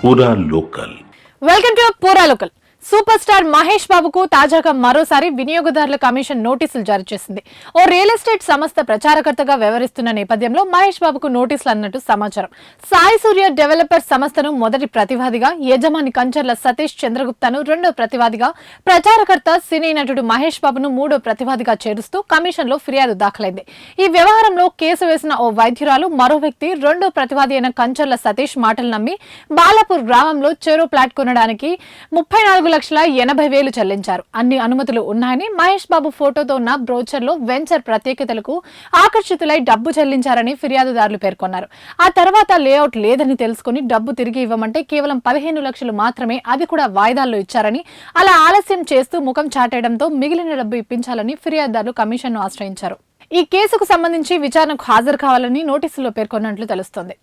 పూరా local. Welcome to పూరా local. Super star Mahesh బాబుకు తాజాగా మరోసారి వినియోగదారుల కమిషన్ నోటీసులు జారీ చేసింది. ఓ రియల్ ఎస్టేట్ సంస్థ ప్రచారకర్తగా వ్యవహరిస్తున్న నేపథ్యంలో మహేష్ బాబుకు నోటీసులు అన్నట్టు సమాచారం. సాయి సూర్య డెవలపర్స్ సంస్థను మొదటి ప్రతివాదిగా, యజమాని కంచర్ల సతీష్ చంద్రగుప్తను రెండో ప్రతివాదిగా, ప్రచారకర్త సినీ నటుడు మహేష్ బాబును మూడో ప్రతివాదిగా చేరుస్తూ కమిషన్లో ఫిర్యాదు దాఖలైంది. ఈ వ్యవహారంలో కేసు వేసిన ఓ వైద్యురాలు మరో వ్యక్తి రెండో ప్రతివాది అయిన కంచర్ల సతీష్ మాటలు నమ్మి బాలాపూర్ గ్రామంలో చెరో ప్లాట్ కొనడానికి 34,80,000 చెల్లించారు. అన్ని అనుమతులు ఉన్నాయని, మహేష్ బాబు ఫోటోతో ఉన్న బ్రోచర్లో వెంచర్ ప్రత్యేకతలకు ఆకర్షితులై డబ్బు చెల్లించారని ఫిర్యాదుదారులు పేర్కొన్నారు. ఆ తర్వాత లేఅవుట్ లేదని తెలుసుకుని డబ్బు తిరిగి ఇవ్వమంటే కేవలం 15 లక్షలు మాత్రమే, అది కూడా వాయిదాల్లో ఇచ్చారని, అలా ఆలస్యం చేస్తూ ముఖం చాటేయడంతో మిగిలిన డబ్బు ఇప్పించాలని ఫిర్యాదుదారులు కమిషన్ను ఆశ్రయించారు. ఈ కేసుకు సంబంధించి విచారణకు హాజరు కావాలని నోటీసులో పేర్కొన్నట్లు తెలుస్తోంది.